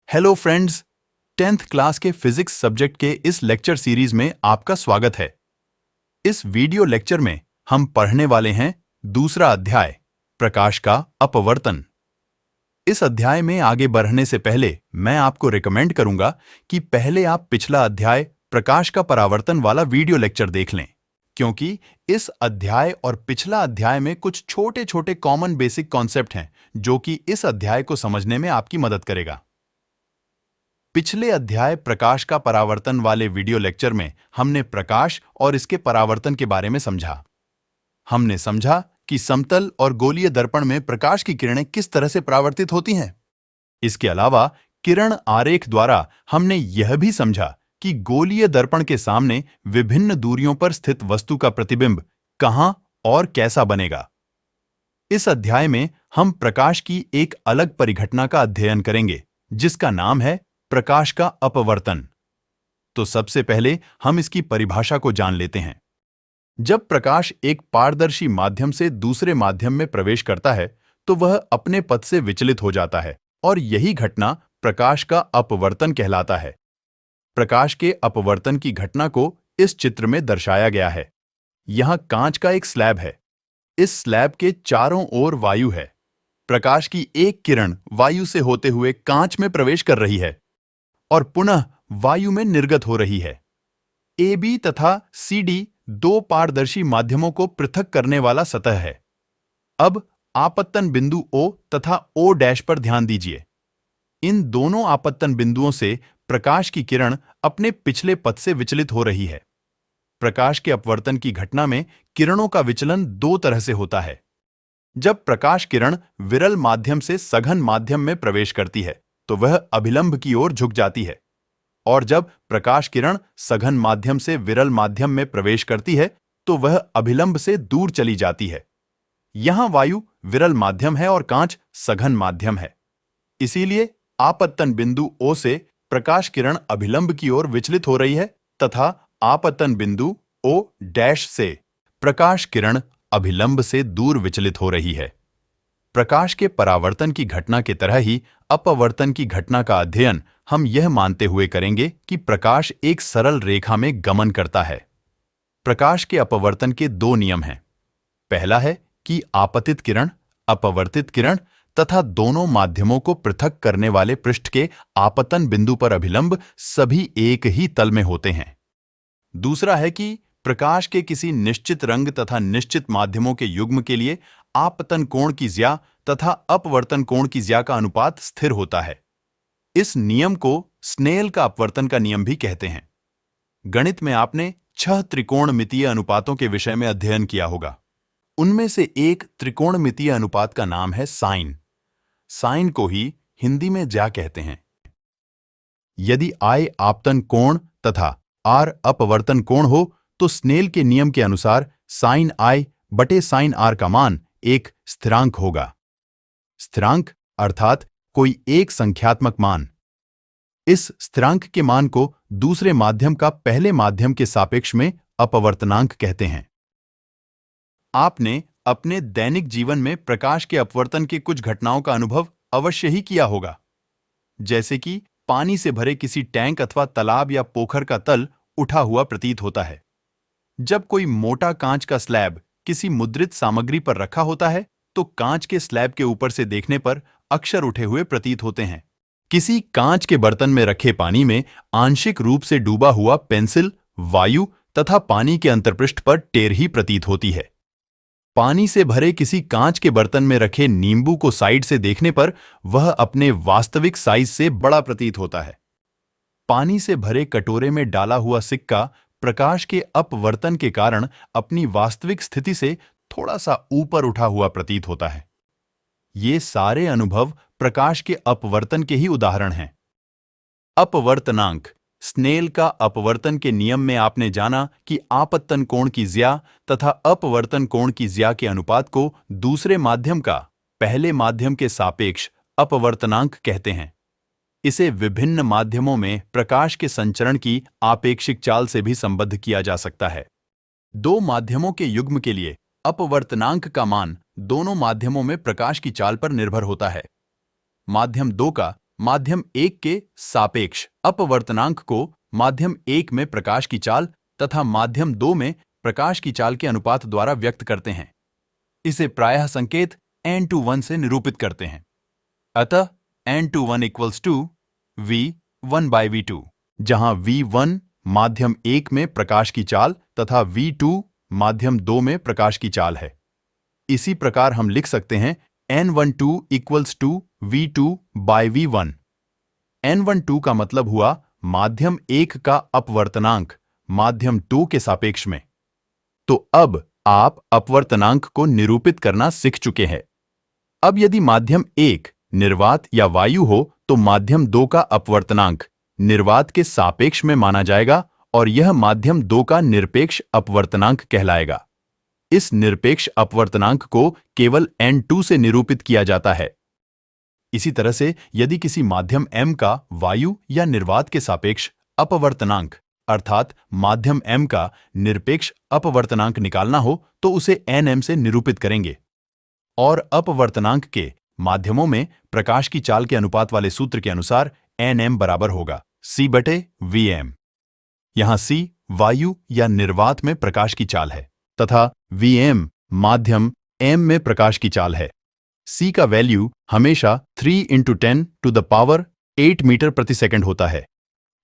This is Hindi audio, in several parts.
हेलो फ्रेंड्स, 10th क्लास के फिजिक्स सब्जेक्ट के इस लेक्चर सीरीज में आपका स्वागत है। इस वीडियो लेक्चर में हम पढ़ने वाले हैं दूसरा अध्याय, प्रकाश का अपवर्तन। इस अध्याय में आगे बढ़ने से पहले मैं आपको रिकमेंड करूंगा कि पहले आप पिछला अध्याय प्रकाश का परावर्तन वाला वीडियो लेक्चर देख लें, क्योंकि इस अध्याय और पिछला अध्याय में कुछ छोटे छोटे कॉमन बेसिक कॉन्सेप्ट हैं जो कि इस अध्याय को समझने में आपकी मदद करेगा। पिछले अध्याय प्रकाश का परावर्तन वाले वीडियो लेक्चर में हमने प्रकाश और इसके परावर्तन के बारे में समझा। हमने समझा कि समतल और गोलीय दर्पण में प्रकाश की किरणें किस तरह से परावर्तित होती हैं। इसके अलावा किरण आरेख द्वारा हमने यह भी समझा कि गोलीय दर्पण के सामने विभिन्न दूरियों पर स्थित वस्तु का प्रतिबिंब कहां और कैसा बनेगा। इस अध्याय में हम प्रकाश की एक अलग परिघटना का अध्ययन करेंगे जिसका नाम है प्रकाश का अपवर्तन। तो सबसे पहले हम इसकी परिभाषा को जान लेते हैं। जब प्रकाश एक पारदर्शी माध्यम से दूसरे माध्यम में प्रवेश करता है तो वह अपने पथ से विचलित हो जाता है और यही घटना प्रकाश का अपवर्तन कहलाता है। प्रकाश के अपवर्तन की घटना को इस चित्र में दर्शाया गया है। यहां कांच का एक स्लैब है। इस स्लैब के चारों ओर वायु है। प्रकाश की एक किरण वायु से होते हुए कांच में प्रवेश कर रही है और पुनः वायु में निर्गत हो रही है। AB तथा CD दो पारदर्शी माध्यमों को पृथक करने वाला सतह है। अब आपतन बिंदु O तथा O' पर ध्यान दीजिए। इन दोनों आपतन बिंदुओं से प्रकाश की किरण अपने पिछले पथ से विचलित हो रही है। प्रकाश के अपवर्तन की घटना में किरणों का विचलन दो तरह से होता है। जब प्रकाश किरण विरल माध्यम से सघन माध्यम में प्रवेश करती है तो वह अभिलंब की ओर झुक जाती है, और जब प्रकाश किरण सघन माध्यम से विरल माध्यम में प्रवेश करती है तो वह अभिलंब से दूर चली जाती है। यहां वायु विरल माध्यम है और कांच सघन माध्यम है। इसीलिए आपतन बिंदु O से प्रकाश किरण अभिलंब की ओर विचलित हो रही है तथा आपतन बिंदु O' से प्रकाश किरण अभिलंब से दूर विचलित हो रही है। प्रकाश के परावर्तन की घटना के तरह ही अपवर्तन की घटना का अध्ययन हम यह मानते हुए करेंगे कि प्रकाश एक सरल रेखा में गमन करता है। प्रकाश के अपवर्तन के दो नियम हैं। पहला है कि आपतित किरण, अपवर्तित किरण तथा दोनों माध्यमों को पृथक करने वाले पृष्ठ के आपतन बिंदु पर अभिलंब सभी एक ही तल में होते हैं। दूसरा है कि प्रकाश के किसी निश्चित रंग तथा निश्चित माध्यमों के युग्म के लिए आपतन कोण की ज्या तथा अपवर्तन कोण की ज्या का अनुपात स्थिर होता है। इस नियम को स्नेल का अपवर्तन का नियम भी कहते हैं। गणित में आपने 6 त्रिकोणमितीय अनुपातों के विषय में अध्ययन किया होगा। उनमें से एक त्रिकोणमितीय अनुपात का नाम है साइन। साइन को ही हिंदी में ज्या कहते हैं। यदि I आपतन कोण तथा R अपवर्तन कोण हो तो स्नेल के नियम के अनुसार साइन I बटे साइन R का मान एक स्थिरांक होगा। स्थिरांक अर्थात कोई एक संख्यात्मक मान। इस स्थिरांक के मान को दूसरे माध्यम का पहले माध्यम के सापेक्ष में अपवर्तनांक कहते हैं। आपने अपने दैनिक जीवन में प्रकाश के अपवर्तन के कुछ घटनाओं का अनुभव अवश्य ही किया होगा, जैसे कि पानी से भरे किसी टैंक अथवा तालाब या पोखर का तल उठा हुआ प्रतीत होता है। जब कोई मोटा कांच का स्लैब किसी मुद्रित सामग्री पर रखा होता है तो कांच के स्लैब के ऊपर से देखने पर अक्षर उठे हुए प्रतीत होते हैं। किसी कांच के बर्तन में रखे पानी में आंशिक रूप से डूबा हुआ पेंसिल वायु तथा पानी के अंतर्पृष्ठ पर टेरही प्रतीत होती है। पानी से भरे किसी कांच के बर्तन में रखे नींबू को साइड से देखने पर वह अपने वास्तविक साइज से बड़ा प्रतीत होता है। पानी से भरे कटोरे में डाला हुआ सिक्का प्रकाश के अपवर्तन के कारण अपनी वास्तविक स्थिति से थोड़ा सा ऊपर उठा हुआ प्रतीत होता है। ये सारे अनुभव प्रकाश के अपवर्तन के ही उदाहरण हैं। अपवर्तनांक, स्नेल का अपवर्तन के नियम में आपने जाना कि आपतन कोण की ज्या तथा अपवर्तन कोण की ज्या के अनुपात को दूसरे माध्यम का पहले माध्यम के सापेक्ष अपवर्तनांक कहते हैं। इसे विभिन्न माध्यमों में प्रकाश के संचरण की आपेक्षिक चाल से भी संबद्ध किया जा सकता है। दो माध्यमों के युग्म के लिए अपवर्तनांक का मान दोनों माध्यमों में प्रकाश की चाल पर निर्भर होता है। माध्यम 2 का माध्यम 1 के सापेक्ष अपवर्तनांक को माध्यम 1 में प्रकाश की चाल तथा माध्यम 2 में प्रकाश की चाल के अनुपात द्वारा व्यक्त करते हैं। इसे प्रायः संकेत n/1 से निरूपित करते हैं। अतः n/1 इक्वल्स टू v1/v2, जहां v1 माध्यम 1 में प्रकाश की चाल तथा v2 माध्यम 2 में प्रकाश की चाल है। इसी प्रकार हम लिख सकते हैं n12 equals to v2/v1। n12 का मतलब हुआ माध्यम 1 का अपवर्तनांक माध्यम 2 के सापेक्ष में। तो अब आप अपवर्तनांक को निरूपित करना सीख चुके हैं। अब यदि माध्यम 1 निर्वात या वायु हो तो माध्यम 2 का अपवर्तनांक निर्वात के सापेक्ष में माना जाएगा और यह माध्यम 2 का निरपेक्ष अपवर्तनांक कहलाएगा। इस निरपेक्ष अपवर्तनांक को केवल n2 से निरूपित किया जाता है। इसी तरह से यदि किसी माध्यम m का वायु या निर्वात के सापेक्ष अपवर्तनांक अर्थात माध्यम m का निरपेक्ष अपवर्तनांक निकालना हो तो उसे nm से निरूपित करेंगे। और अपवर्तनांक के माध्यमों में प्रकाश की चाल के अनुपात वाले सूत्र के अनुसार nm बराबर होगा c/vm। यहां c वायु या निर्वात में प्रकाश की चाल है तथा vm माध्यम m में प्रकाश की चाल है। c का वैल्यू हमेशा 3 × 10⁸ मीटर प्रति सेकंड होता है।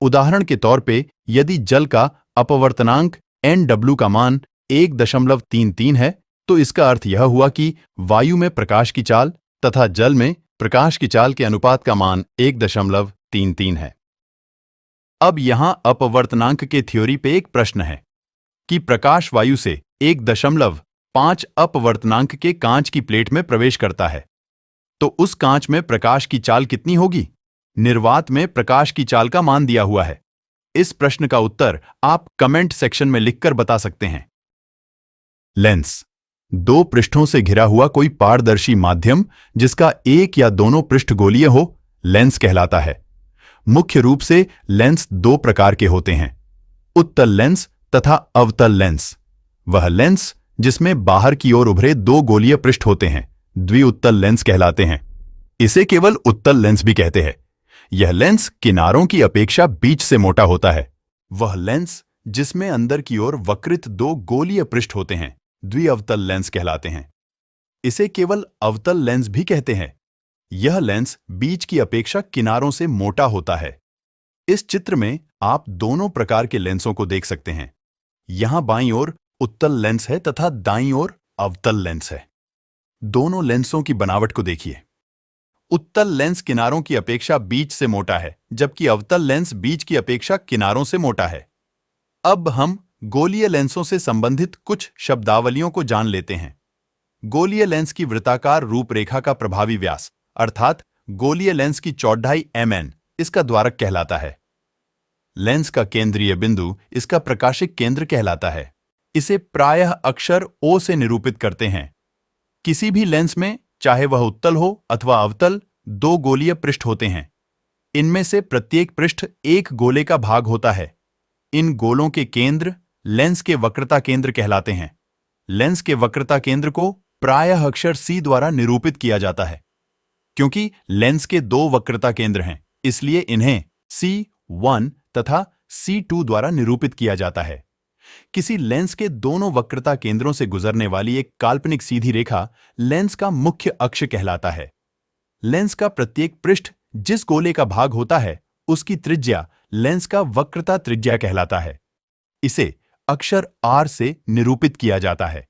उदाहरण के तौर पे यदि जल का अपवर्तनांक nw का मान 1.33 है तो इसका अर्थ यह हुआ कि वायु में प्रकाश की चाल तथा जल में प्रकाश की चाल के अनुपात का मान 1.33 है। अब यहां अपवर्तनांक के थ्योरी पे एक प्रश्न है कि प्रकाश वायु से 1.5 अपवर्तनांक के कांच की प्लेट में प्रवेश करता है तो उस कांच में प्रकाश की चाल कितनी होगी? निर्वात में प्रकाश की चाल का मान दिया हुआ है। इस प्रश्न का उत्तर आप कमेंट सेक्शन में लिखकर बता सकते हैं। लेंस, दो पृष्ठों से घिरा हुआ कोई पारदर्शी माध्यम जिसका एक या दोनों पृष्ठ गोलीय हो, लेंस कहलाता है। मुख्य रूप से लेंस दो प्रकार के होते हैं, उत्तल लेंस तथा अवतल लेंस। वह लेंस जिसमें बाहर की ओर उभरे दो गोलीय पृष्ठ होते हैं द्विउत्तल लेंस कहलाते हैं। इसे केवल उत्तल लेंस भी कहते हैं। यह लेंस किनारों की अपेक्षा बीच से मोटा होता है। वह लेंस जिसमें अंदर की ओर वक्रित दो गोलीय पृष्ठ होते हैं द्विअवतल लेंस कहलाते हैं। इसे केवल अवतल लेंस भी कहते हैं। यह लेंस बीच की अपेक्षा किनारों से मोटा होता है। इस चित्र में आप दोनों प्रकार के लेंसों को देख सकते हैं। यहां बाईं ओर उत्तल लेंस है तथा दाईं ओर अवतल लेंस है। दोनों लेंसों की बनावट को देखिए। उत्तल लेंस किनारों की अपेक्षा बीच से मोटा है, जबकि अवतल लेंस बीच की अपेक्षा किनारों से मोटा है। अब हम गोलीय लेंसों से संबंधित कुछ शब्दावलियों को जान लेते हैं। गोलीय लेंस की वृत्ताकार रूपरेखा का प्रभावी व्यास अर्थात गोलीय लेंस की चौड़ाई mn इसका द्वारक कहलाता है। लेंस का केंद्रीय बिंदु इसका प्रकाशिक केंद्र कहलाता है। इसे प्रायः अक्षर O से निरूपित करते हैं। किसी भी लेंस में चाहे वह उत्तल हो अथवा अवतल दो गोलीय पृष्ठ होते हैं। इनमें से प्रत्येक पृष्ठ एक गोले का भाग होता है। इन गोलों के केंद्र लेंस के वक्रता केंद्र कहलाते हैं। लेंस के वक्रता केंद्र को प्रायः अक्षर C द्वारा निरूपित किया जाता है। क्योंकि लेंस के दो वक्रता केंद्र हैं, इसलिए इन्हें C1 तथा C2 द्वारा निरूपित किया जाता है। किसी लेंस के दोनों वक्रता केंद्रों से गुजरने वाली एक काल्पनिक सीधी रेखा लेंस का मुख्य अक्ष कहलाता है। लेंस का प्रत्येक पृष्ठ जिस गोले का भाग होता है उसकी त्रिज्या लेंस का वक्रता त्रिज्या कहलाता है। इसे अक्षर R से निरूपित किया जाता है।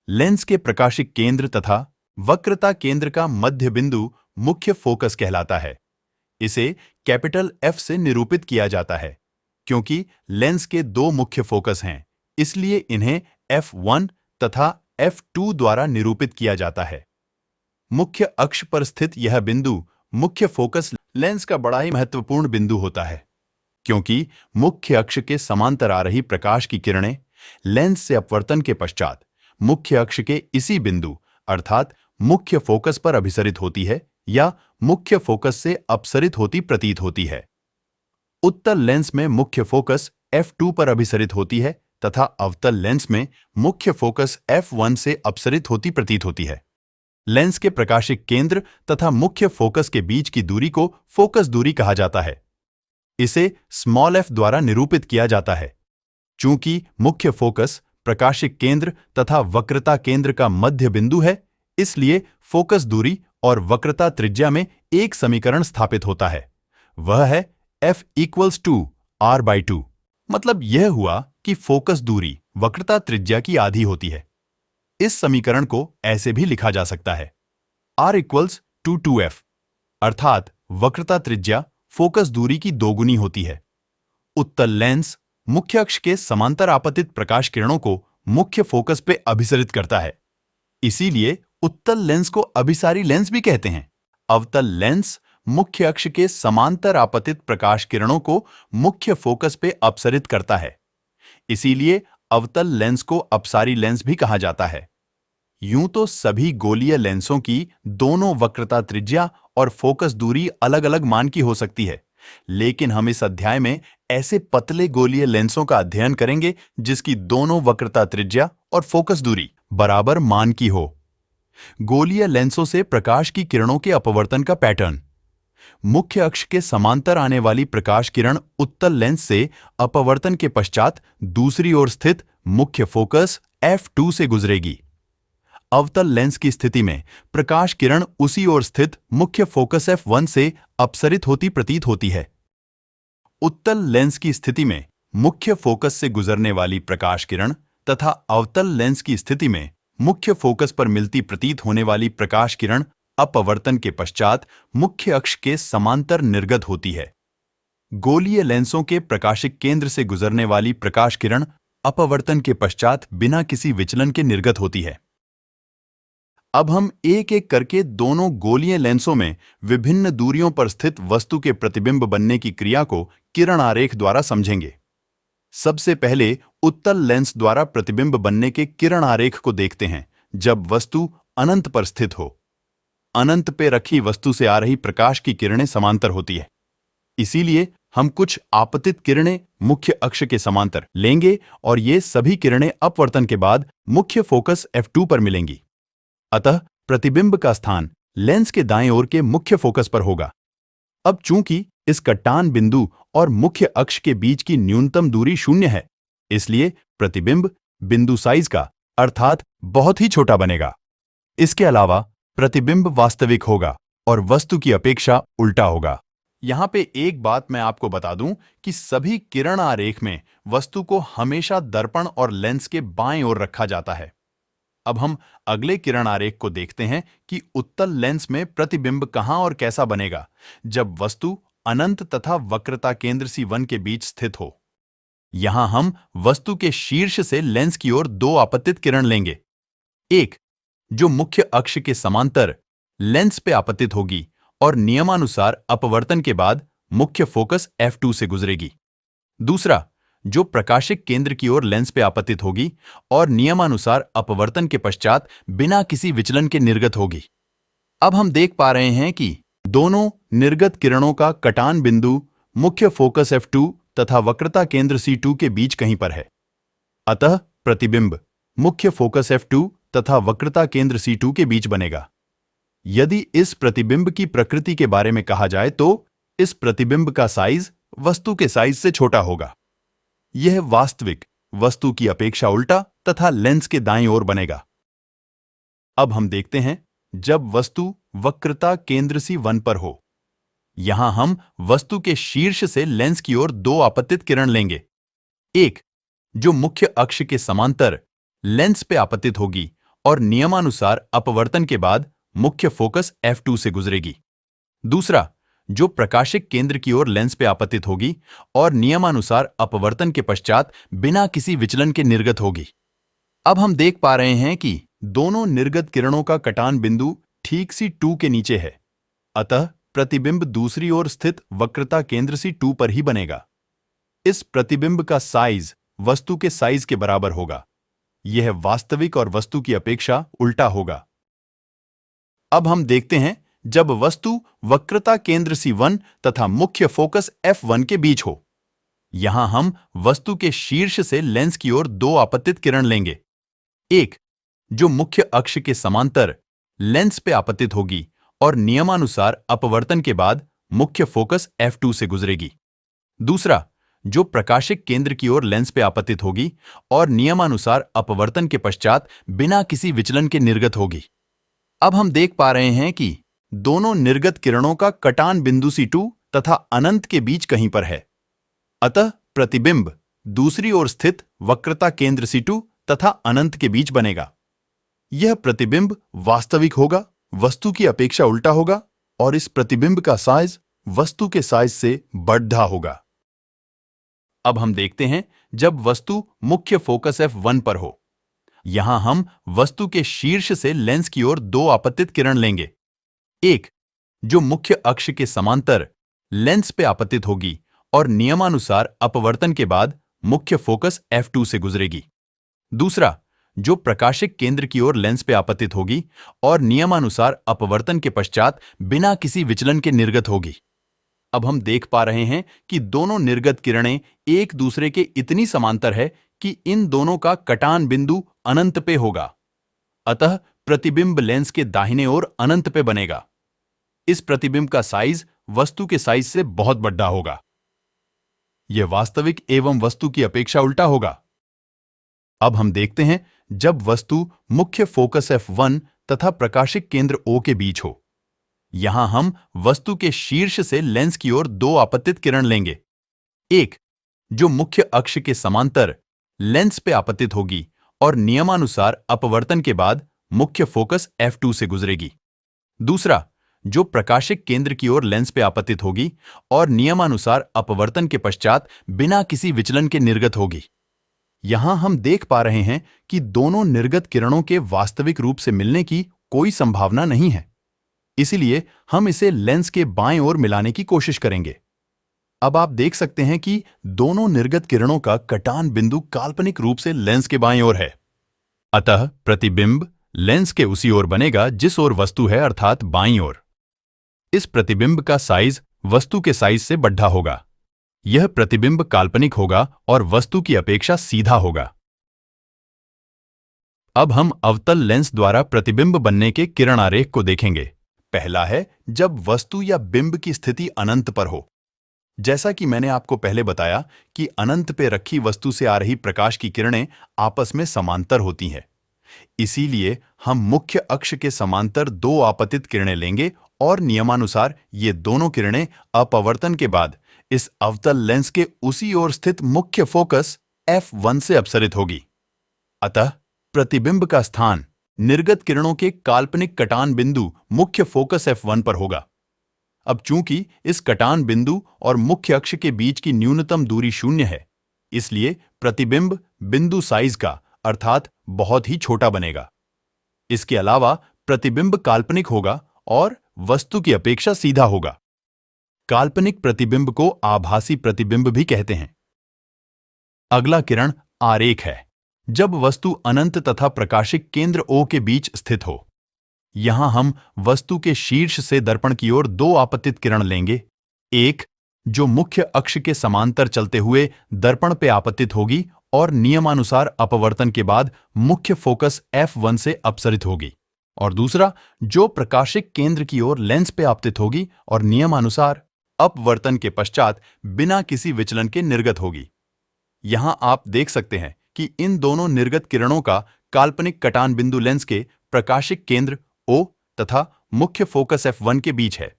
लेंस के प्रकाशिक केंद्र तथा वक्रता केंद्र का मध्य बिंदु मुख्य फोकस कहलाता है। इसे कैपिटल F से निरूपित किया जाता है। क्योंकि लेंस के दो मुख्य फोकस हैं, इसलिए इन्हें F1 तथा F2 द्वारा निरूपित किया जाता है। मुख्य अक्ष पर स्थित यह बिंदु मुख्य फोकस लेंस का बड़ा ही महत्वपूर्ण बिंदु होता है, क्योंकि मुख्य अक्ष के समांतर आ रही प्रकाश की किरणें लेंस से अपवर्तन के पश्चात मुख्य अक्ष के इसी बिंदु अर्थात मुख्य फोकस पर अभिसरित होती है या मुख्य फोकस से अपसरित होती प्रतीत होती है। उत्तल लेंस में मुख्य फोकस F2 पर अभिसरित होती है तथा अवतल लेंस में मुख्य फोकस F1 से अपसरित होती प्रतीत होती है। लेंस के प्रकाशिक केंद्र तथा मुख्य फोकस के बीच की दूरी को फोकस दूरी कहा जाता है। इसे स्मॉल f द्वारा निरूपित किया जाता है। चूंकि मुख्य फोकस, प्रकाशिक केंद्र तथा वक्रता केंद्र का मध्य बिंदु है, इसलिए फोकस दूरी और वक्रता त्रिज्या में एक समीकरण स्थापित होता है। वह है f = r/2। मतलब यह हुआ कि फोकस दूरी वक्रता त्रिज्या की आधी होती है। इस समीकरण को ऐसे भी लिखा जा सकता है r = 2f, अर्थात वक्रता त्रिज्या फोकस दूरी की दोगुनी होती है। उत्तल लेंस मुख्य अक्ष के समांतर आपतित प्रकाश किरणों को मुख्य फोकस पे अभिसरित करता है। इसीलिए उत्तल लेंस को अभिसारी लेंस भी कहते हैं। अवतल लेंस मुख्य अक्ष के समांतर आपतित प्रकाश किरणों को मुख्य फोकस पे अपसरित करता है। इसीलिए अवतल लेंस को अपसारी लेंस भी कहा जाता है। यूं तो सभी गोलीय लेंसों की दोनों वक्रता त्रिज्या और फोकस दूरी अलग-अलग मान की हो सकती है, लेकिन हम इस अध्याय में ऐसे पतले गोलीय लेंसों का अध्ययन करेंगे जिसकी दोनों वक्रता त्रिज्या और फोकस दूरी बराबर मान की हो। गोलीय लेंसों से प्रकाश की किरणों के अपवर्तन का पैटर्न। मुख्य अक्ष के समांतर आने वाली प्रकाश किरण उत्तल लेंस से अपवर्तन के पश्चात दूसरी ओर स्थित मुख्य फोकस f2 से गुजरेगी। अवतल लेंस की स्थिति में प्रकाश किरण उसी ओर स्थित मुख्य फोकस f1 से अपसरित होती प्रतीत होती है। उत्तल लेंस की स्थिति में मुख्य फोकस से गुजरने वाली प्रकाश किरण तथा अवतल लेंस की स्थिति में मुख्य फोकस पर मिलती प्रतीत होने वाली प्रकाश किरण अपवर्तन के पश्चात मुख्य अक्ष के समांतर निर्गत होती है। गोलीय लेंसों के प्रकाशिक केंद्र से गुजरने वाली प्रकाश किरण अपवर्तन के पश्चात बिना किसी विचलन के निर्गत होती है। अब हम एक एक करके दोनों गोलीय लेंसों में विभिन्न दूरियों पर स्थित वस्तु के प्रतिबिंब बनने की क्रिया को किरण आरेख द्वारा समझेंगे। सबसे पहले उत्तल लेंस द्वारा प्रतिबिंब बनने के किरण आरेख को देखते हैं जब वस्तु अनंत पर स्थित हो। अनंत पे रखी वस्तु से आ रही प्रकाश की किरणें समांतर होती है। इसीलिए हम कुछ आपतित किरणें मुख्य अक्ष के समांतर लेंगे और ये सभी किरणें अपवर्तन के बाद मुख्य फोकस f2 पर मिलेंगी। अतः प्रतिबिंब का स्थान लेंस के दाएं ओर के मुख्य फोकस पर होगा। अब चूंकि इस कटान बिंदु और मुख्य अक्ष के बीच की न्यूनतम दूरी 0 है, इसलिए प्रतिबिंब बिंदु साइज का अर्थात बहुत ही छोटा बनेगा। इसके अलावा प्रतिबिंब वास्तविक होगा और वस्तु की अपेक्षा उल्टा होगा। यहां पे एक बात मैं आपको बता दूं कि सभी किरण आरेख में वस्तु को हमेशा दर्पण और लेंस के बाएं ओर रखा जाता है। अब हम अगले किरण आरेख को देखते हैं कि उत्तल लेंस में प्रतिबिंब कहां और कैसा बनेगा जब वस्तु अनंत तथा वक्रता केंद्र C1 के बीच स्थित हो। यहां हम वस्तु के शीर्ष से लेंस की ओर दो आपतित किरण लेंगे। एक जो मुख्य अक्ष के समांतर लेंस पे आपतित होगी और नियमानुसार अपवर्तन के बाद मुख्य फोकस f2 से गुजरेगी। दूसरा जो प्रकाशिक केंद्र की ओर लेंस पे आपतित होगी और नियमानुसार अपवर्तन के पश्चात बिना किसी विचलन के निर्गत होगी। अब हम देख पा रहे हैं कि दोनों निर्गत किरणों का कटान बिंदु मुख्य फोकस f2 तथा वक्रता केंद्र C2 के बीच कहीं पर है। अतः प्रतिबिंब मुख्य फोकस f2 तथा वक्रता केंद्र C2 के बीच बनेगा। यदि इस प्रतिबिंब की प्रकृति के बारे में कहा जाए तो इस प्रतिबिंब का साइज वस्तु के साइज से छोटा होगा। यह वास्तविक वस्तु की अपेक्षा उल्टा तथा लेंस के दाईं ओर बनेगा। अब हम देखते हैं जब वस्तु वक्रता केंद्र C1 पर हो। यहां हम वस्तु के शीर्ष से लेंस की ओर दो आपतित किरण लेंगे। एक जो मुख्य अक्ष के समांतर लेंस पे आपतित होगी और नियमानुसार अपवर्तन के बाद मुख्य फोकस f2 से गुजरेगी। दूसरा जो प्रकाशिक केंद्र की ओर लेंस पे आपतित होगी और नियमानुसार अपवर्तन के पश्चात बिना किसी विचलन के निर्गत होगी। अब हम देख पा रहे हैं कि दोनों निर्गत किरणों का कटान बिंदु ठीक C2 के नीचे है। अतः प्रतिबिंब दूसरी ओर स्थित वक्रता केंद्र C2 पर ही बनेगा। इस प्रतिबिंब का साइज वस्तु के साइज के बराबर होगा। यह वास्तविक और वस्तु की अपेक्षा उल्टा होगा। अब हम देखते हैं जब वस्तु वक्रता केंद्र C1 तथा मुख्य फोकस f1 के बीच हो। यहां हम वस्तु के शीर्ष से लेंस की ओर दो आपतित किरण लेंगे। एक जो मुख्य अक्ष के समांतर लेंस पे आपतित होगी और नियमानुसार अपवर्तन के बाद मुख्य फोकस F2 से गुजरेगी। दूसरा, जो प्रकाशिक केंद्र की ओर लेंस पे आपतित होगी और नियमानुसार अपवर्तन के पश्चात बिना किसी विचलन के निर्गत होगी। अब हम देख पा रहे हैं कि दोनों निर्गत किरणों का कटान बिंदु C2 तथा अनंत के बीच कहीं पर है। अतः प्रतिबिंब दूसरी ओर स्थित वक्रता केंद्र C2 तथा अनंत के बीच बनेगा। यह प्रतिबिंब वास्तविक होगा, वस्तु की अपेक्षा उल्टा होगा और इस प्रतिबिंब का साइज वस्तु के साइज से बढ़ा होगा। अब हम देखते हैं जब वस्तु मुख्य फोकस F1 पर हो। यहां हम वस्तु के शीर्ष से लेंस की ओर दो आपतित किरण लेंगे। एक, जो मुख्य अक्ष के समांतर लेंस पे आपतित होगी और नियमानुसार अपवर्तन के बाद मुख्य फोकस F2 से गुजरेगी। दूसरा, जो प्रकाशिक केंद्र की ओर लेंस पे आपतित होगी और नियमानुसार अपवर्तन के पश्चात बिना किसी विचलन के निर्गत होगी। अब हम देख पा रहे हैं कि दोनों निर्गत किरणें एक दूसरे के इतनी समांतर है कि इन दोनों का कटान बिंदु अनंत पे होगा। अतः प्रतिबिंब लेंस के दाहिने ओर अनंत पे बनेगा। इस प्रतिबिंब का साइज वस्तु के साइज से बहुत बड़ा होगा। यह वास्तविक एवं वस्तु की अपेक्षा उल्टा होगा। अब हम देखते हैं जब वस्तु मुख्य फोकस F1 तथा प्रकाशिक केंद्र O के बीच हो। यहां हम वस्तु के शीर्ष से लेंस की ओर दो आपतित किरण लेंगे। एक, जो मुख्य अक्ष के समांतर लेंस पे आपतित होगी और नियमानुसार अपवर्तन के बाद मुख्य फोकस F2 से गुजरेगी। दूसरा, जो प्रकाशिक केंद्र की ओर लेंस पे आपतित होगी और नियमानुसार अपवर्तन के पश्चात बिना किसी विचलन के निर्गत होगी। यहां हम देख पा रहे हैं कि दोनों निर्गत किरणों के वास्तविक रूप से मिलने की कोई संभावना नहीं है। इसीलिए हम इसे लेंस के बाएं ओर मिलाने की कोशिश करेंगे। अब आप देख सकते हैं कि दोनों निर्गत किरणों का कटान बिंदु काल्पनिक रूप से लेंस के बाएं ओर है। अतः प्रतिबिंब लेंस के उसी ओर बनेगा जिस ओर वस्तु है, अर्थात बाईं ओर। इस प्रतिबिंब का साइज वस्तु के साइज से बढ़ा होगा। यह प्रतिबिंब काल्पनिक होगा और वस्तु की अपेक्षा सीधा होगा। अब हम अवतल लेंस द्वारा प्रतिबिंब बनने के किरण आरेख को देखेंगे। पहला है जब वस्तु या बिंब की स्थिति अनंत पर हो। जैसा कि मैंने आपको पहले बताया कि अनंत पे रखी वस्तु से आ रही प्रकाश की किरणें आपस में समांतर होती हैं। इसीलिए हम मुख्य अक्ष के समांतर दो आपतित किरणें लेंगे और नियमानुसार ये दोनों किरणें अपवर्तन के बाद इस अवतल लेंस के उसी ओर स्थित मुख्य फोकस F1 से अपसरित होगी। अतः प्रतिबिंब का स्थान निर्गत किरणों के काल्पनिक कटान बिंदु मुख्य फोकस F1 पर होगा। अब चूंकि इस कटान बिंदु और मुख्य अक्ष के बीच की न्यूनतम दूरी 0 है, इसलिए प्रतिबिंब बिंदु साइज का अर्थात बहुत ही छोटा बनेगा। इसके अलावा प्रतिबिंब काल्पनिक होगा और वस्तु की अपेक्षा सीधा होगा। काल्पनिक प्रतिबिंब को आभासी प्रतिबिंब भी कहते हैं। अगला किरण आरेख है जब वस्तु अनंत तथा प्रकाशिक केंद्र O के बीच स्थित हो। यहां हम वस्तु के शीर्ष से दर्पण की ओर दो आपतित किरण लेंगे। एक, जो मुख्य अक्ष के समांतर चलते हुए दर्पण पे आपतित होगी और नियमानुसार अपवर्तन के बाद मुख्य फोकस F1 से अपसरित होगी। और दूसरा, जो प्रकाशिक केंद्र की ओर लेंस पे आपतित होगी और नियमानुसार अपवर्तन के पश्चात बिना किसी विचलन के निर्गत होगी। यहां आप देख सकते हैं कि इन दोनों निर्गत किरणों का काल्पनिक कटान बिंदु लेंस के प्रकाशिक केंद्र O तथा मुख्य फोकस F1 के बीच है।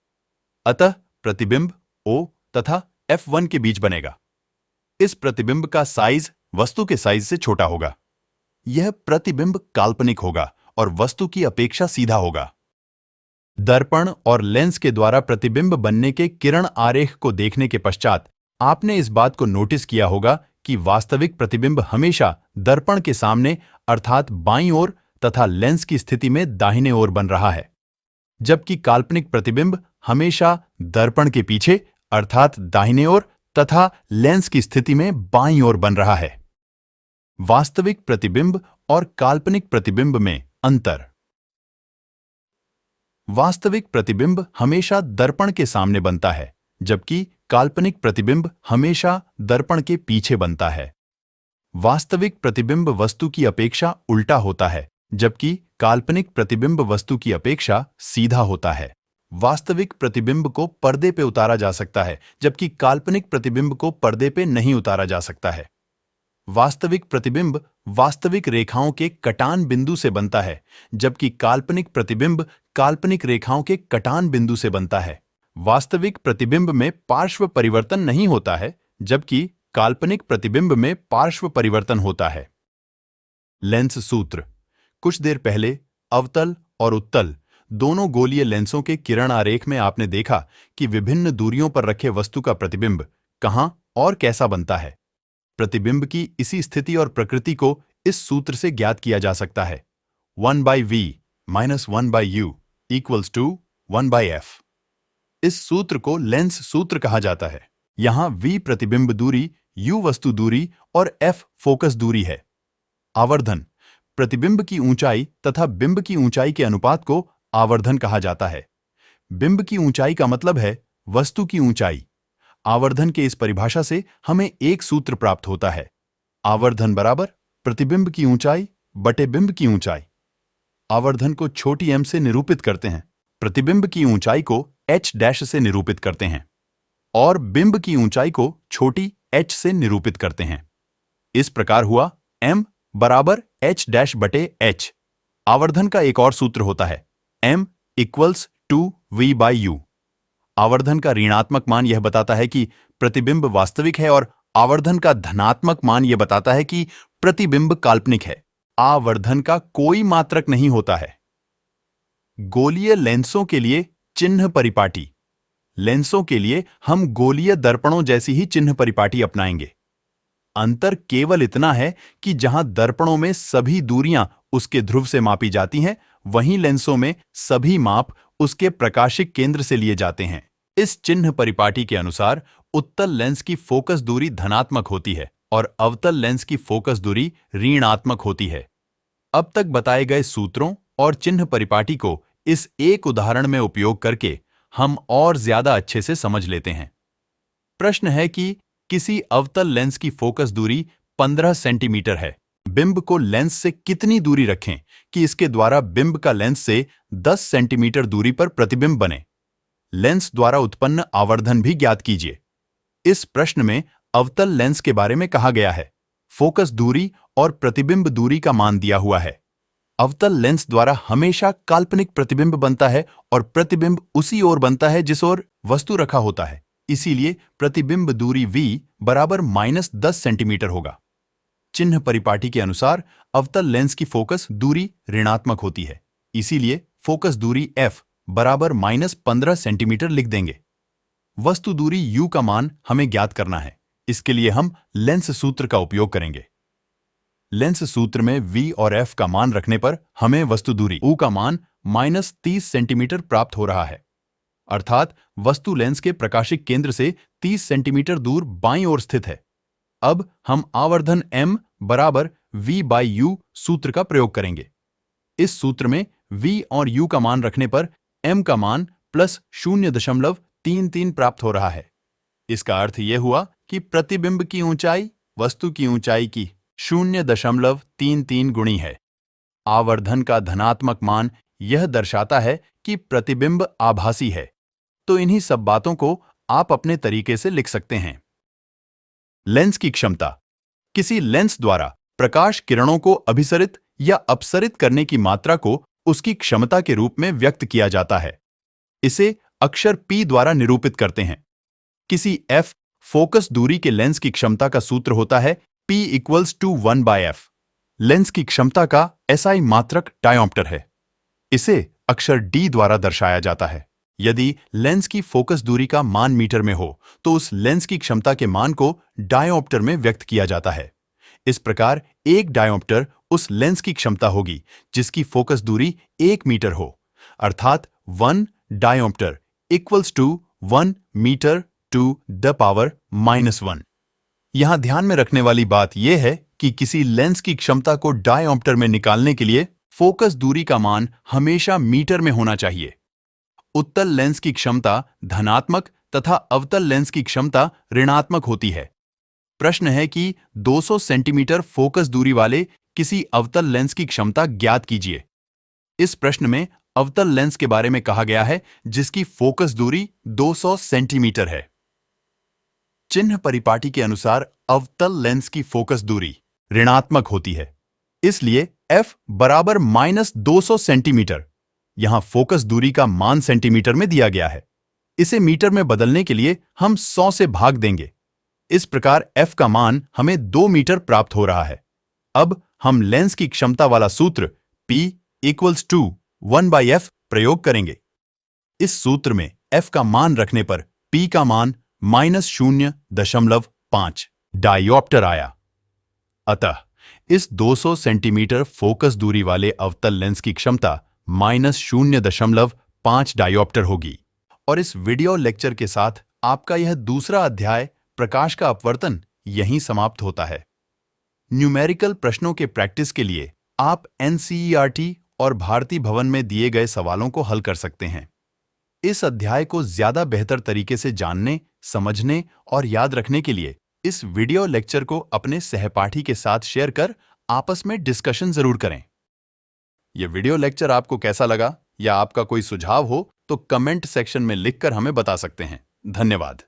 अतः प्रतिबिंब O तथा F1 के बीच बनेगा। इस प्रतिबिंब का साइज वस्तु के साइज से छोटा होगा। यह प्रतिबिंब काल्पनिक होगा और वस्तु की अपेक्षा सीधा होगा। दर्पण और लेंस के द्वारा प्रतिबिंब बनने के किरण आरेख को देखने के पश्चात आपने इस बात को नोटिस किया होगा कि वास्तविक प्रतिबिंब हमेशा दर्पण के सामने अर्थात बाईं ओर तथा लेंस की स्थिति में दाहिने ओर बन रहा है, जबकि काल्पनिक प्रतिबिंब हमेशा दर्पण के पीछे अर्थात दाहिने ओर तथा लेंस की स्थिति में बाईं ओर बन रहा है। वास्तविक प्रतिबिंब और काल्पनिक प्रतिबिंब में अंतर। वास्तविक प्रतिबिंब हमेशा दर्पण के सामने बनता है, जबकि काल्पनिक प्रतिबिंब हमेशा दर्पण के पीछे बनता है। वास्तविक प्रतिबिंब वस्तु की अपेक्षा उल्टा होता है जबकि काल्पनिक प्रतिबिंब वस्तु की अपेक्षा सीधा होता है। वास्तविक प्रतिबिंब को पर्दे पे उतारा जा सकता है, जबकि काल्पनिक प्रतिबिंब को पर्दे पे नहीं उतारा जा सकता है। वास्तविक प्रतिबिंब वास्तविक रेखाओं के कटान बिंदु से बनता है, जबकि काल्पनिक प्रतिबिंब काल्पनिक रेखाओं के कटान बिंदु से बनता है। वास्तविक प्रतिबिंब में पार्श्व परिवर्तन नहीं होता है, जबकि काल्पनिक प्रतिबिंब में पार्श्व परिवर्तन होता है। लेंस सूत्र। कुछ देर पहले अवतल और उत्तल दोनों गोलीय लेंसों के किरण आरेख में आपने देखा कि विभिन्न दूरियों पर रखे वस्तु का प्रतिबिंब कहां और कैसा बनता है। प्रतिबिंब की इसी स्थिति और प्रकृति को इस सूत्र से ज्ञात किया जा सकता है। 1/v - 1/u = 1/f। इस सूत्र को लेंस सूत्र कहा जाता है। यहां v प्रतिबिंब दूरी, u वस्तु दूरी और f फोकस दूरी है। आवर्धन। प्रतिबिंब की ऊंचाई तथा बिंब की ऊंचाई के अनुपात को आवर्धन कहा जाता है। बिंब की ऊंचाई का मतलब है वस्तु की ऊंचाई। आवर्धन के इस परिभाषा से हमें एक सूत्र प्राप्त होता है। आवर्धन बराबर प्रतिबिंब की ऊंचाई बटे बिंब की ऊंचाई। आवर्धन को छोटी m से निरूपित करते हैं, प्रतिबिंब की ऊंचाई को h' से निरूपित करते हैं और बिंब की ऊंचाई को छोटी h से निरूपित करते हैं। इस प्रकार हुआ m बराबर h' बटे h। आवर्धन का एक और सूत्र होता है m = 2v/u। आवर्धन का ऋणात्मक मान यह बताता है कि प्रतिबिंब वास्तविक है और आवर्धन का धनात्मक मान यह बताता है कि प्रतिबिंब काल्पनिक है। आवर्धन का कोई मात्रक नहीं होता है। गोलीय लेंसों के लिए चिन्ह परिपाटी। लेंसों के लिए हम गोलीय दर्पणों जैसी ही चिन्ह परिपाटी अपनाएंगे। अंतर केवल इतना है कि जहां दर्पणों में सभी दूरियां उसके ध्रुव से मापी जाती हैं, वहीं लेंसों में सभी माप उसके प्रकाशिक केंद्र से लिए जाते हैं। इस चिन्ह परिपाटी के अनुसार उत्तल लेंस की फोकस दूरी धनात्मक होती है और अवतल लेंस की फोकस दूरी ऋणात्मक होती है। अब तक बताए गए सूत्रों और चिन्ह परिपाटी को इस एक उदाहरण में उपयोग करके हम और ज्यादा अच्छे से समझ लेते हैं। प्रश्न है कि किसी अवतल लेंस की फोकस दूरी 15 सेंटीमीटर है। बिंब को लेंस से कितनी दूरी रखें कि इसके द्वारा बिंब का लेंस से 10 सेंटीमीटर दूरी पर प्रतिबिंब बने। लेंस द्वारा उत्पन्न आवर्धन भी ज्ञात कीजिए। इस प्रश्न में अवतल लेंस के बारे में कहा गया है। फोकस दूरी और प्रतिबिंब दूरी का मान दिया हुआ है। अवतल लेंस द्वारा हमेशा काल्पनिक प्रतिबिंब बनता है और प्रतिबिंब उसी ओर बनता है जिस ओर वस्तु रखा होता है। इसीलिए प्रतिबिंब दूरी v बराबर -10 सेंटीमीटर होगा। चिन्ह परिपाटी के अनुसार अवतल लेंस की फोकस दूरी ऋणात्मक होती है, इसीलिए फोकस दूरी f बराबर -15 सेंटीमीटर लिख देंगे। वस्तु दूरी u का मान हमें ज्ञात करना है। इसके लिए हम लेंस सूत्र का उपयोग करेंगे। लेंस सूत्र में v और f का मान रखने पर हमें वस्तु दूरी u का मान -30 सेंटीमीटर प्राप्त हो रहा है। अर्थात वस्तु लेंस के प्रकाशिक केंद्र से 30 सेंटीमीटर दूर बाईं ओर स्थित है। अब हम आवर्धन m बराबर v/u सूत्र का प्रयोग करेंगे। इस सूत्र में v और u का मान रखने पर m का मान +0.33 प्राप्त हो रहा है। इसका अर्थ यह हुआ कि प्रतिबिंब की ऊंचाई वस्तु की ऊंचाई की 0.33 गुणी है। आवर्धन का धनात्मक मान यह दर्शाता है कि प्रतिबिंब आभासी है। तो इन्हीं सब बातों को आप अपने तरीके से लिख सकते हैं। लेंस की क्षमता। किसी लेंस द्वारा प्रकाश किरणों को अभिसरित या अपसरित करने की मात्रा को उसकी क्षमता के रूप में व्यक्त किया जाता है। इसे अक्षर P द्वारा निरूपित करते हैं। किसी f फोकस दूरी के लेंस की क्षमता का सूत्र होता है P = 1/f। लेंस की क्षमता का SI मात्रक डायोप्टर है। इसे अक्षर D द्वारा दर्शाया जाता है। यदि लेंस की फोकस दूरी का मान मीटर में हो तो उस लेंस की क्षमता के मान को डायोप्टर में व्यक्त किया जाता है। इस प्रकार एक डायोप्टर उस लेंस की क्षमता होगी जिसकी फोकस दूरी 1 मीटर हो, अर्थात 1 diopter = 1 meter to the power -1। यहां ध्यान में रखने वाली बात यह है कि किसी लेंस की क्षमता को डायोप्टर में निकालने के लिए फोकस दूरी का मान हमेशा मीटर में होना चाहिए। उत्तल लेंस की क्षमता धनात्मक तथा अवतल लेंस की क्षमता ऋणात्मक होती है। प्रश्न है कि 200 सेंटीमीटर फोकस दूरी वाले किसी अवतल लेंस की क्षमता ज्ञात कीजिए। इस प्रश्न में अवतल लेंस के बारे में कहा गया है जिसकी फोकस दूरी 200 सेंटीमीटर है। चिन्ह परिपाटी के अनुसार अवतल लेंस की फोकस दूरी ऋणात्मक होती है, इसलिए f बराबर -200 सेंटीमीटर। यहां फोकस दूरी का मान सेंटीमीटर में दिया गया है। इसे मीटर में बदलने के लिए हम 100 से भाग देंगे। इस प्रकार f का मान हमें 2 मीटर प्राप्त हो रहा है। अब हम लेंस की क्षमता वाला सूत्र P = 1/f प्रयोग करेंगे। इस सूत्र में f का मान रखने पर P का मान -0.5 डायोप्टर आया। अतः इस 200 सेंटीमीटर फोकस दूरी वाले अवतल लेंस की क्षमता -0.5 डायोप्टर होगी। और इस वीडियो लेक्चर के साथ आपका यह दूसरा अध्याय प्रकाश का अपवर्तन यहीं समाप्त होता है। न्यूमेरिकल प्रश्नों के प्रैक्टिस के लिए आप NCERT और भारती भवन में दिए गए सवालों को हल कर सकते हैं। इस अध्याय को ज्यादा बेहतर तरीके से जानने, समझने और याद रखने के लिए इस वीडियो लेक्चर को अपने सहपाठी के साथ शेयर कर आपस में डिस्कशन जरूर करें। यह वीडियो लेक्चर आपको कैसा लगा या आपका कोई सुझाव हो तो कमेंट सेक्शन में लिखकर हमें बता सकते हैं। धन्यवाद।